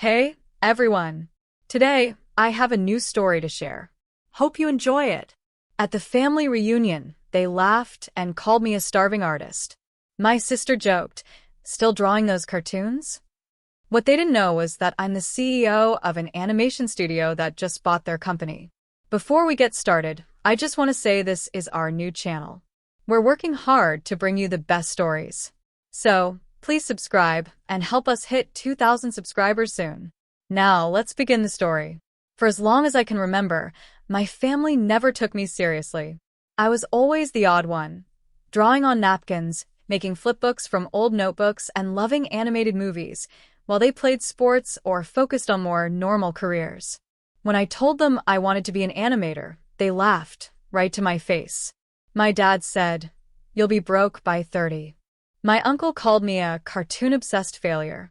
Hey, everyone. Today, I have a new story to share. Hope you enjoy it. At the family reunion, they laughed and called me a starving artist. My sister joked, "Still drawing those cartoons?" What they didn't know was that I'm the CEO of an animation studio that just bought their company. Before we get started, I just want to say this is our new channel. We're working hard to bring you the best stories. So, please subscribe and help us hit 2,000 subscribers soon. Now, let's begin the story. For as long as I can remember, my family never took me seriously. I was always the odd one, drawing on napkins, making flipbooks from old notebooks, and loving animated movies, while they played sports or focused on more normal careers. When I told them I wanted to be an animator, they laughed right to my face. My dad said, "You'll be broke by 30. My uncle called me a cartoon-obsessed failure.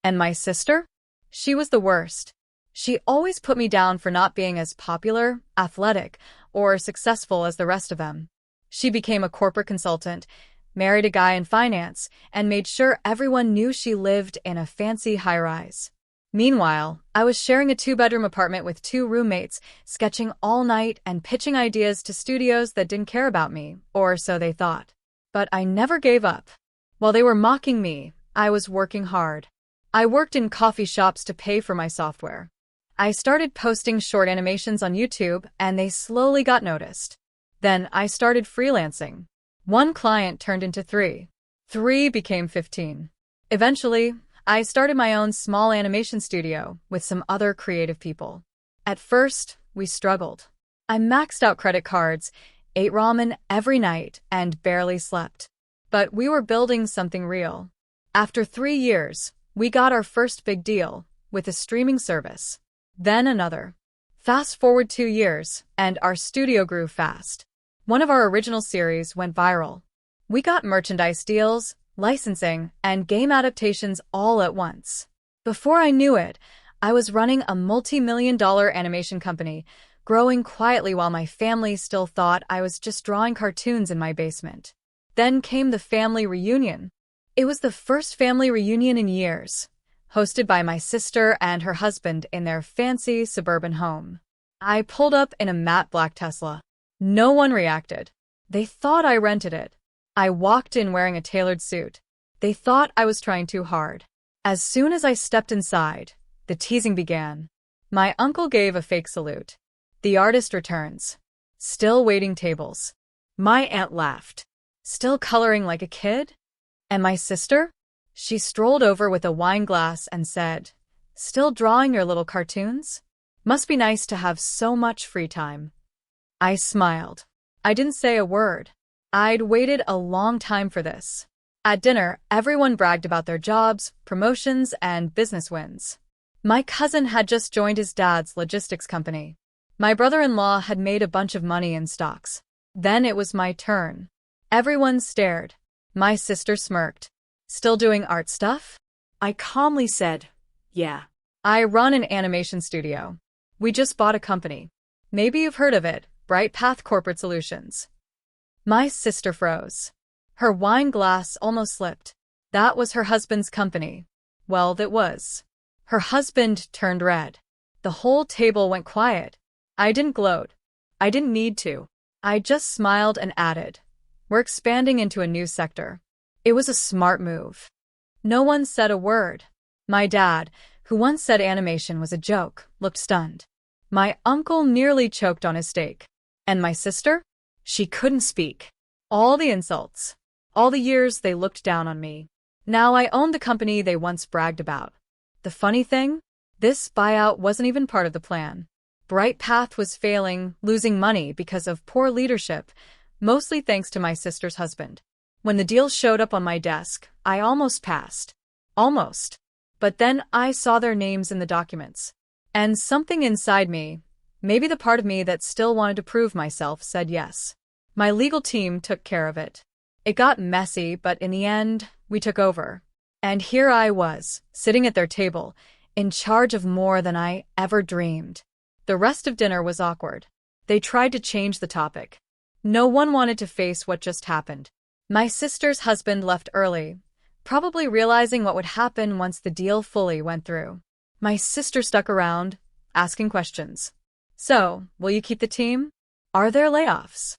And my sister? She was the worst. She always put me down for not being as popular, athletic, or successful as the rest of them. She became a corporate consultant, married a guy in finance, and made sure everyone knew she lived in a fancy high-rise. Meanwhile, I was sharing a 2-bedroom apartment with 2 roommates, sketching all night and pitching ideas to studios that didn't care about me, or so they thought. But I never gave up. While they were mocking me, I was working hard. I worked in coffee shops to pay for my software. I started posting short animations on YouTube, and they slowly got noticed. Then I started freelancing. 1 client turned into 3. 3 became 15. Eventually, I started my own small animation studio with some other creative people. At first, we struggled. I maxed out credit cards, ate ramen every night, and barely slept. But we were building something real. After 3 years, we got our first big deal with a streaming service. Then another. Fast forward 2 years, and our studio grew fast. One of our original series went viral. We got merchandise deals, licensing, and game adaptations all at once. Before I knew it, I was running a multi-million-dollar animation company, growing quietly while my family still thought I was just drawing cartoons in my basement. Then came the family reunion. It was the first family reunion in years, hosted by my sister and her husband in their fancy suburban home. I pulled up in a matte black Tesla. No one reacted. They thought I rented it. I walked in wearing a tailored suit. They thought I was trying too hard. As soon as I stepped inside, the teasing began. My uncle gave a fake salute. The artist returns. Still waiting tables. My aunt laughed. Still coloring like a kid? And my sister? She strolled over with a wine glass and said, "Still drawing your little cartoons? Must be nice to have so much free time." I smiled. I didn't say a word. I'd waited a long time for this. At dinner, everyone bragged about their jobs, promotions, and business wins. My cousin had just joined his dad's logistics company. My brother-in-law had made a bunch of money in stocks. Then it was my turn. Everyone stared. My sister smirked. "Still doing art stuff?" I calmly said, "Yeah. I run an animation studio. We just bought a company. Maybe you've heard of it, Bright Path Corporate Solutions." My sister froze. Her wine glass almost slipped. That was her husband's company. Well, that was. Her husband turned red. The whole table went quiet. I didn't gloat. I didn't need to. I just smiled and added, "We're expanding into a new sector." It was a smart move. No one said a word. My dad, who once said animation was a joke, looked stunned. My uncle nearly choked on his steak. And my sister? She couldn't speak. All the insults. All the years they looked down on me. Now I owned the company they once bragged about. The funny thing? This buyout wasn't even part of the plan. Bright Path was failing, losing money because of poor leadership, mostly thanks to my sister's husband. When the deal showed up on my desk, I almost passed. Almost. But then I saw their names in the documents. And something inside me, maybe the part of me that still wanted to prove myself, said yes. My legal team took care of it. It got messy, but in the end, we took over. And here I was, sitting at their table, in charge of more than I ever dreamed. The rest of dinner was awkward. They tried to change the topic. No one wanted to face what just happened. My sister's husband left early, probably realizing what would happen once the deal fully went through. My sister stuck around, asking questions. So, will you keep the team? Are there layoffs?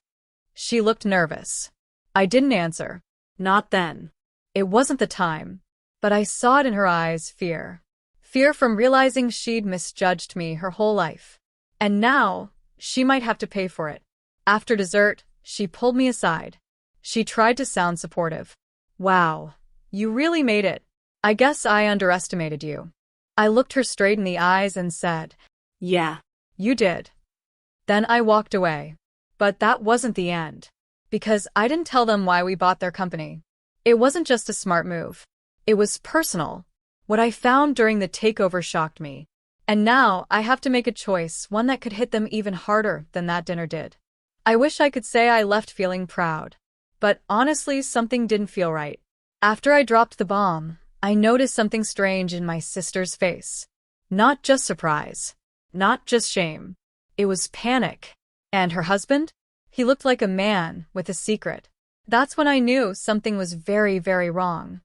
She looked nervous. I didn't answer. Not then. It wasn't the time. But I saw it in her eyes, fear. Fear from realizing she'd misjudged me her whole life. And now, she might have to pay for it. After dessert, she pulled me aside. She tried to sound supportive. Wow, you really made it. I guess I underestimated you. I looked her straight in the eyes and said, yeah, you did. Then I walked away. But that wasn't the end. Because I didn't tell them why we bought their company. It wasn't just a smart move. It was personal. What I found during the takeover shocked me. And now I have to make a choice, one that could hit them even harder than that dinner did. I wish I could say I left feeling proud. But honestly, something didn't feel right. After I dropped the bomb, I noticed something strange in my sister's face. Not just surprise. Not just shame. It was panic. And her husband? He looked like a man with a secret. That's when I knew something was very, very wrong.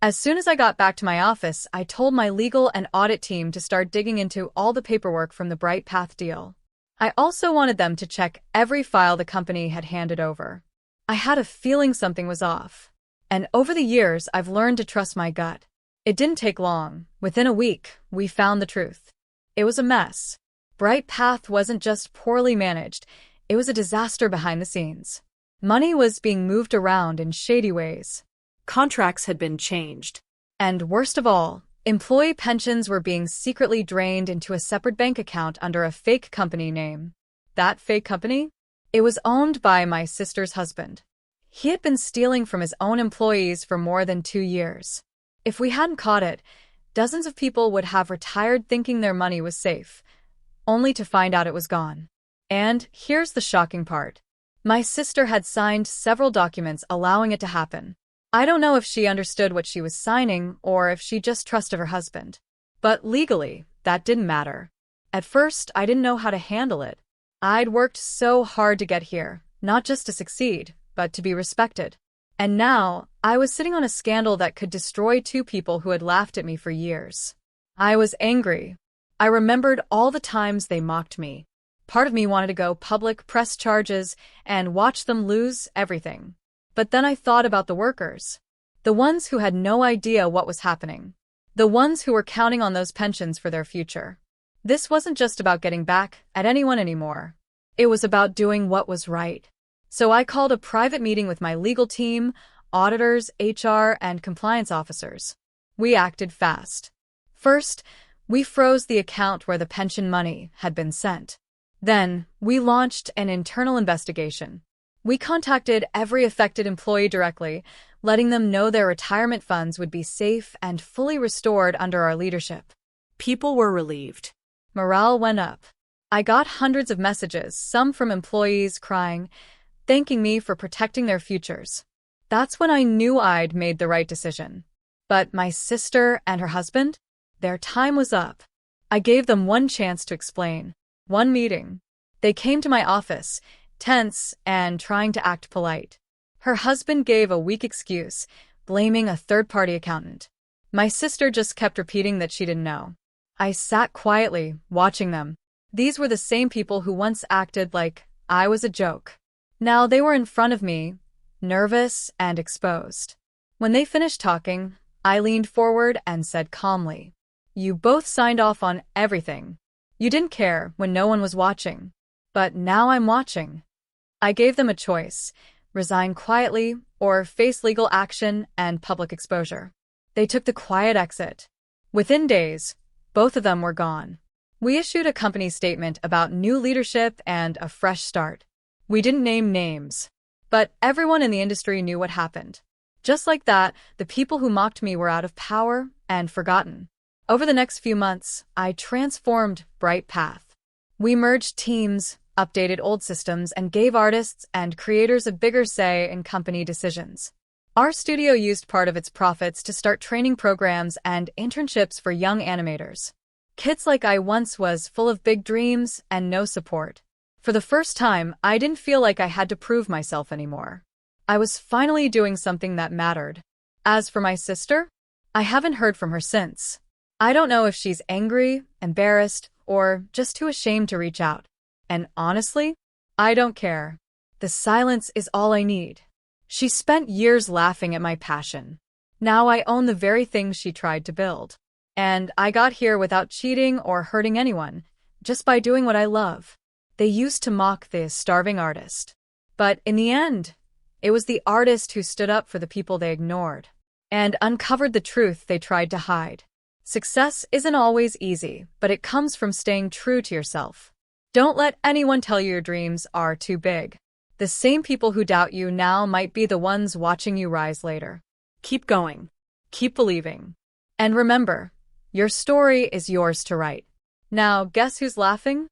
As soon as I got back to my office, I told my legal and audit team to start digging into all the paperwork from the Bright Path deal. I also wanted them to check every file the company had handed over. I had a feeling something was off. And over the years, I've learned to trust my gut. It didn't take long. Within a week, we found the truth. It was a mess. Bright Path wasn't just poorly managed, it was a disaster behind the scenes. Money was being moved around in shady ways. Contracts had been changed. And worst of all, employee pensions were being secretly drained into a separate bank account under a fake company name. That fake company? It was owned by my sister's husband. He had been stealing from his own employees for more than 2 years. If we hadn't caught it, dozens of people would have retired thinking their money was safe, only to find out it was gone. And here's the shocking part. My sister had signed several documents allowing it to happen. I don't know if she understood what she was signing or if she just trusted her husband. But legally, that didn't matter. At first, I didn't know how to handle it. I'd worked so hard to get here, not just to succeed, but to be respected. And now, I was sitting on a scandal that could destroy 2 people who had laughed at me for years. I was angry. I remembered all the times they mocked me. Part of me wanted to go public, press charges, and watch them lose everything. But then I thought about the workers. The ones who had no idea what was happening. The ones who were counting on those pensions for their future. This wasn't just about getting back at anyone anymore. It was about doing what was right. So I called a private meeting with my legal team, auditors, HR, and compliance officers. We acted fast. First, we froze the account where the pension money had been sent. Then, we launched an internal investigation. We contacted every affected employee directly, letting them know their retirement funds would be safe and fully restored under our leadership. People were relieved. Morale went up. I got hundreds of messages, some from employees crying, thanking me for protecting their futures. That's when I knew I'd made the right decision. But my sister and her husband? Their time was up. I gave them one chance to explain. One meeting. They came to my office, tense and trying to act polite. Her husband gave a weak excuse, blaming a third-party accountant. My sister just kept repeating that she didn't know. I sat quietly, watching them. These were the same people who once acted like I was a joke. Now they were in front of me, nervous and exposed. When they finished talking, I leaned forward and said calmly, "You both signed off on everything. You didn't care when no one was watching. But now I'm watching." I gave them a choice, resign quietly or face legal action and public exposure. They took the quiet exit. Within days, both of them were gone. We issued a company statement about new leadership and a fresh start. We didn't name names, but everyone in the industry knew what happened. Just like that, the people who mocked me were out of power and forgotten. Over the next few months, I transformed Bright Path. We merged teams, updated old systems, and gave artists and creators a bigger say in company decisions. Our studio used part of its profits to start training programs and internships for young animators. Kids like I once was, full of big dreams and no support. For the first time, I didn't feel like I had to prove myself anymore. I was finally doing something that mattered. As for my sister, I haven't heard from her since. I don't know if she's angry, embarrassed, or just too ashamed to reach out. And honestly, I don't care. The silence is all I need. She spent years laughing at my passion. Now I own the very thing she tried to build. And I got here without cheating or hurting anyone, just by doing what I love. They used to mock the starving artist. But in the end, it was the artist who stood up for the people they ignored and uncovered the truth they tried to hide. Success isn't always easy, but it comes from staying true to yourself. Don't let anyone tell you your dreams are too big. The same people who doubt you now might be the ones watching you rise later. Keep going. Keep believing. And remember, your story is yours to write. Now, guess who's laughing?